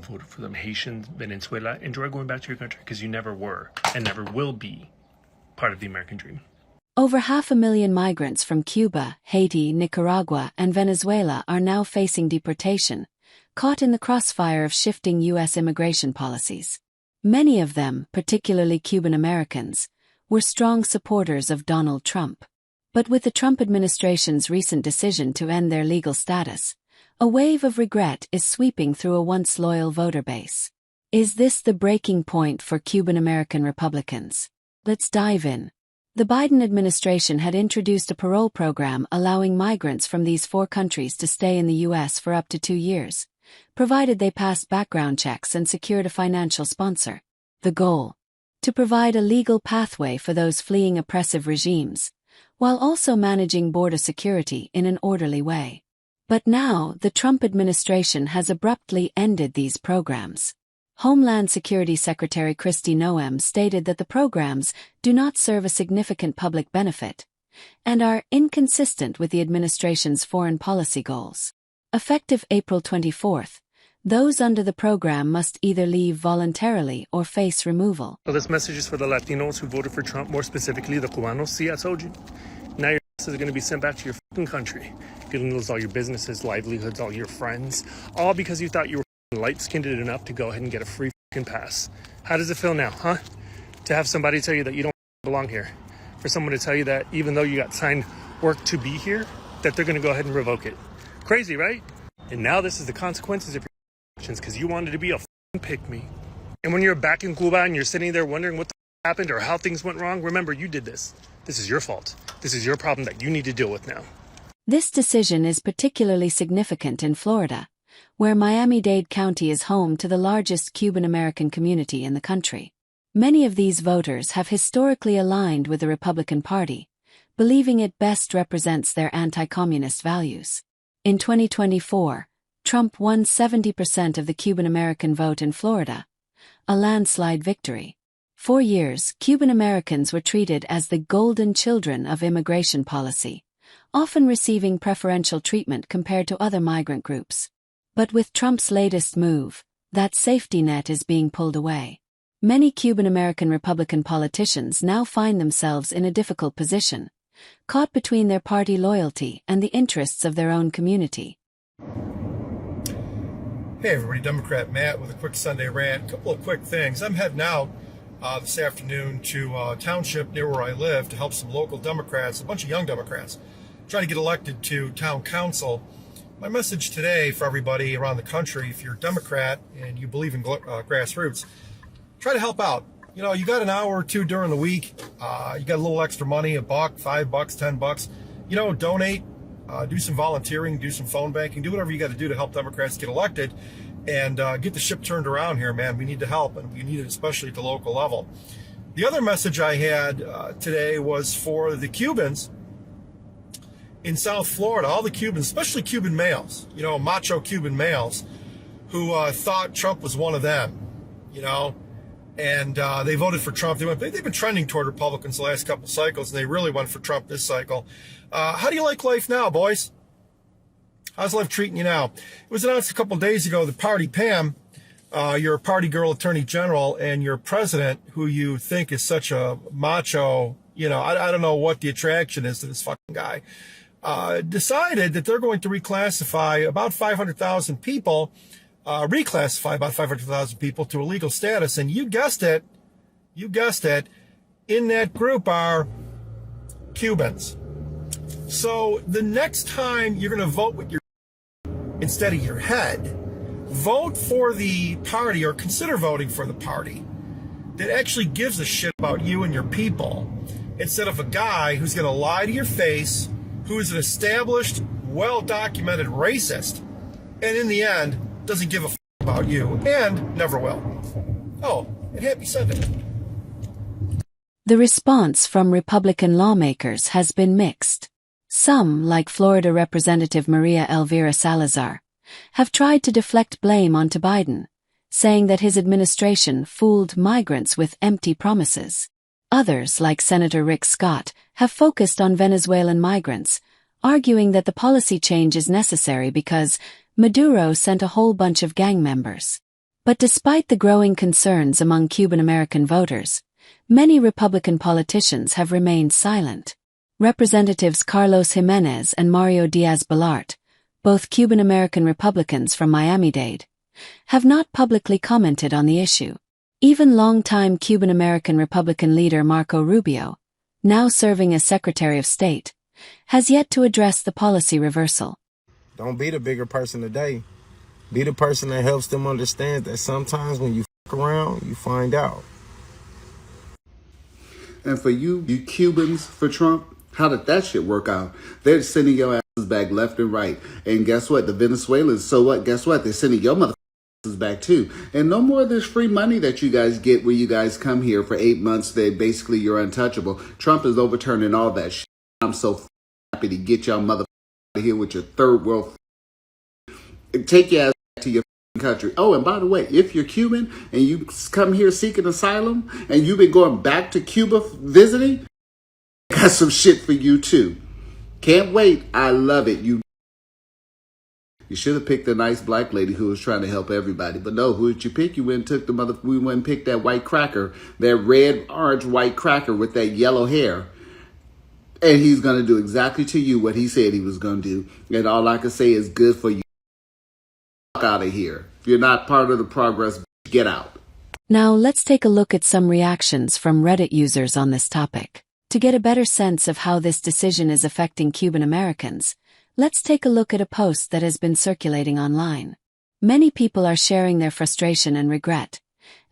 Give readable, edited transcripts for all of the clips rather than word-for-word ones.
voted for them, Haitians, Venezuela. Enjoy going back to your country because you never were and never will be part of the American dream. Over 500,000 migrants from Cuba, Haiti, Nicaragua, and Venezuela are now facing deportation, caught in the crossfire of shifting U.S. immigration policies. Many of them, particularly Cuban Americans, were strong supporters of Donald Trump. But with the Trump administration's recent decision to end their legal status, a wave of regret is sweeping through a once loyal voter base. Is this the breaking point for Cuban American Republicans? Let's dive in. The Biden administration had introduced a parole program allowing migrants from these 4 countries to stay in the U.S. for up to 2 years, provided they passed background checks and secured a financial sponsor. The goal? To provide a legal pathway for those fleeing oppressive regimes, while also managing border security in an orderly way. But now, the Trump administration has abruptly ended these programs. Homeland Security Secretary Kristi Noem stated that the programs do not serve a significant public benefit and are inconsistent with the administration's foreign policy goals. Effective April 24, those under the program must either leave voluntarily or face removal. So this message is for the Latinos who voted for Trump, more specifically the Cubanos. See, I told you. Now your asses are going to be sent back to your fucking country. You're going to lose all your businesses, livelihoods, all your friends, all because you thought you were light-skinned enough to go ahead and get a free fucking pass. How does it feel now, huh? To have somebody tell you that you don't belong here. For someone to tell you that even though you got signed work to be here, that they're going to go ahead and revoke it. Crazy, right? And now this is the consequences of your actions because you wanted to be a fucking pick-me. And when you're back in Cuba and you're sitting there wondering what the happened or how things went wrong, remember you did this. This is your fault. This is your problem that you need to deal with now. This decision is particularly significant in Florida, where Miami-Dade County is home to the largest Cuban American community in the country. Many of these voters have historically aligned with the Republican Party, believing it best represents their anti-communist values. In 2024, Trump won 70% of the Cuban American vote in Florida, a landslide victory. For years, Cuban Americans were treated as the golden children of immigration policy, often receiving preferential treatment compared to other migrant groups. But with Trump's latest move, that safety net is being pulled away. Many Cuban American Republican politicians now find themselves in a difficult position, caught between their party loyalty and the interests of their own community. Hey everybody, Democrat Matt with a quick Sunday rant. A couple of quick things. I'm heading out this afternoon to a township near where I live to help some local Democrats, a bunch of young Democrats, trying to get elected to town council. My message today for everybody around the country, if you're a Democrat and you believe in grassroots, try to help out. You know, you got an hour or two during the week, you got a little extra money, $1, $5, $10. You know, donate, do some volunteering, do some phone banking, do whatever you got to do to help Democrats get elected and get the ship turned around here, man. We need to help, and we need it especially at the local level. The other message I had today was for the Cubans in South Florida, all the Cubans, especially Cuban males, you know, macho Cuban males who thought Trump was one of them, you know, and they voted for Trump. They've been trending toward Republicans the last couple cycles, and they really went for Trump this cycle. How do you like life now, boys? How's life treating you now? It was announced a couple days ago that Party Pam, your party girl attorney general, and your president, who you think is such a macho, you know, I don't know what the attraction is to this fucking guy, decided that they're going to reclassify about 500,000 people, to a legal status. And you guessed it, in that group are Cubans. So the next time you're going to vote with your instead of your head, vote for the party, or consider voting for the party that actually gives a shit about you and your people, instead of a guy who's going to lie to your face, who is an established, well-documented racist, and in the end, doesn't give a about you, and never will. Oh, and happy Sunday. The response from Republican lawmakers has been mixed. Some, like Florida Representative Maria Elvira Salazar, have tried to deflect blame onto Biden, saying that his administration fooled migrants with empty promises. Others, like Senator Rick Scott, have focused on Venezuelan migrants, arguing that the policy change is necessary because Maduro sent a whole bunch of gang members. But despite the growing concerns among Cuban American voters, many Republican politicians have remained silent. Representatives Carlos Jimenez and Mario Diaz-Balart, both Cuban American Republicans from Miami-Dade, have not publicly commented on the issue. Even longtime Cuban American Republican leader Marco Rubio, now serving as Secretary of State, has yet to address the policy reversal. Don't be the bigger person today. Be the person that helps them understand that sometimes when you fuck around, you find out. And for you Cubans for Trump, how did that shit work out? They're sending your asses back left and right. And guess what? The Venezuelans, so what? Guess what? They're sending your motherfuckers back too. And no more of this free money that you guys get where you guys come here for 8 months. Basically you're untouchable. Trump is overturning all that shit. I'm so happy to get y'all motherfuckers out of here with your third world. Take your ass back to your country. Oh, and by the way, if you're Cuban and you come here seeking asylum and you've been going back to Cuba visiting, got some shit for you too. Can't wait. I love it. You should have picked a nice black lady who was trying to help everybody. But no, who did you pick? You went and took we went and picked that white cracker, that red, orange, white cracker with that yellow hair. And he's going to do exactly to you what he said he was going to do. And all I can say is good for you. Out of here. If you're not part of the progress, get out. Now let's take a look at some reactions from Reddit users on this topic. To get a better sense of how this decision is affecting Cuban Americans, let's take a look at a post that has been circulating online. Many people are sharing their frustration and regret,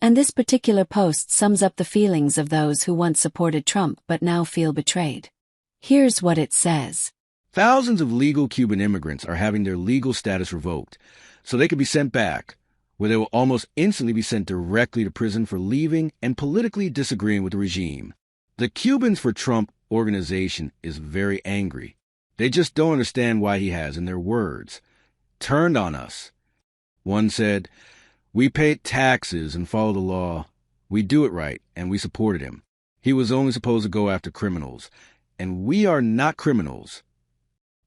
and this particular post sums up the feelings of those who once supported Trump but now feel betrayed. Here's what it says. Thousands of legal Cuban immigrants are having their legal status revoked, so they could be sent back, where they will almost instantly be sent directly to prison for leaving and politically disagreeing with the regime. The Cubans for Trump organization is very angry. They just don't understand why he has, in their words, turned on us. One said, "We paid taxes and follow the law. We do it right, and we supported him. He was only supposed to go after criminals, and we are not criminals."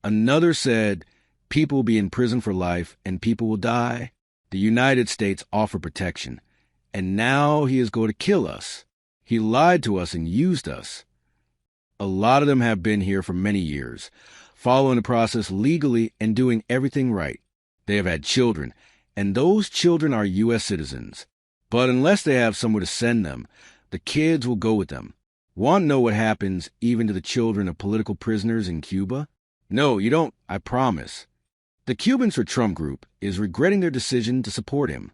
Another said, "People will be in prison for life, and people will die. The United States offered protection, and now he is going to kill us. He lied to us and used us." A lot of them have been here for many years, following the process legally and doing everything right. They have had children, and those children are U.S. citizens. But unless they have somewhere to send them, the kids will go with them. Want to know what happens even to the children of political prisoners in Cuba? No, you don't, I promise. The Cubans for Trump group is regretting their decision to support him.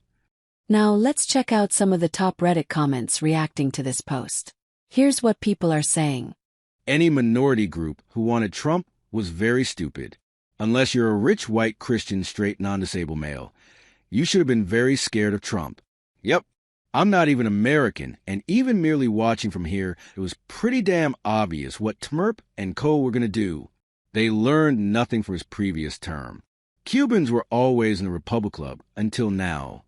Now let's check out some of the top Reddit comments reacting to this post. Here's what people are saying. Any minority group who wanted Trump was very stupid. Unless you're a rich white Christian straight non-disabled male, you should have been very scared of Trump. Yep, I'm not even American, and even merely watching from here, it was pretty damn obvious what Tmerp and co. were going to do. They learned nothing from his previous term. Cubans were always in the Republic Club until now.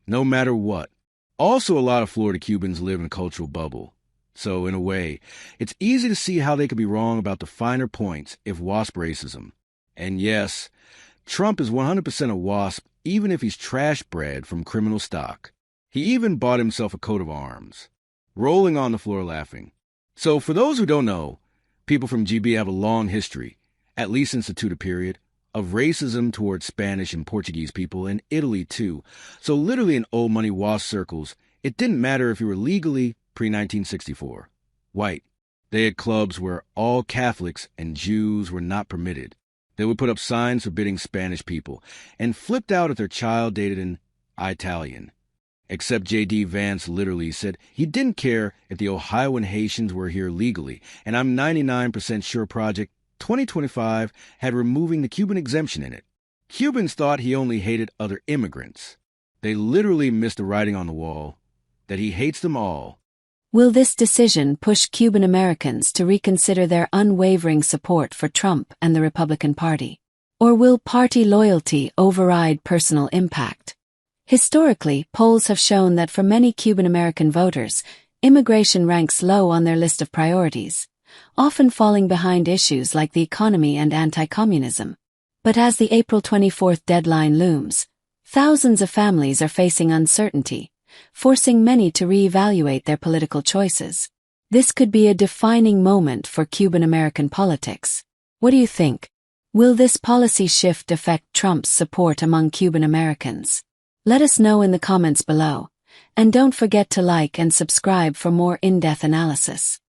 No matter what. Also, a lot of Florida Cubans live in a cultural bubble. So, in a way, it's easy to see how they could be wrong about the finer points if WASP racism. And yes, Trump is 100% a WASP even if he's trash bred from criminal stock. He even bought himself a coat of arms. Rolling on the floor laughing. So, for those who don't know, people from GB have a long history, at least since the Tudor period, of racism towards Spanish and Portuguese people, and Italy too. So literally in old money WASP circles, it didn't matter if you were legally pre-1964 white. They had clubs where all Catholics and Jews were not permitted. They would put up signs forbidding Spanish people, and flipped out if their child dated an Italian. Except J.D. Vance literally said he didn't care if the Ohioan Haitians were here legally, and I'm 99% sure Project 2025 had removing the Cuban exemption in it. Cubans thought he only hated other immigrants. They literally missed the writing on the wall that he hates them all. Will this decision push Cuban Americans to reconsider their unwavering support for Trump and the Republican Party? Or will party loyalty override personal impact? Historically, polls have shown that for many Cuban American voters, immigration ranks low on their list of priorities, often falling behind issues like the economy and anti-communism. But as the April 24th deadline looms, Thousands of families are facing uncertainty, forcing many to reevaluate their political choices. This could be a defining moment for Cuban American politics. What do you think? Will this policy shift affect Trump's support among Cuban Americans? Let us know in the comments below, and don't forget to like and subscribe for more in-depth analysis.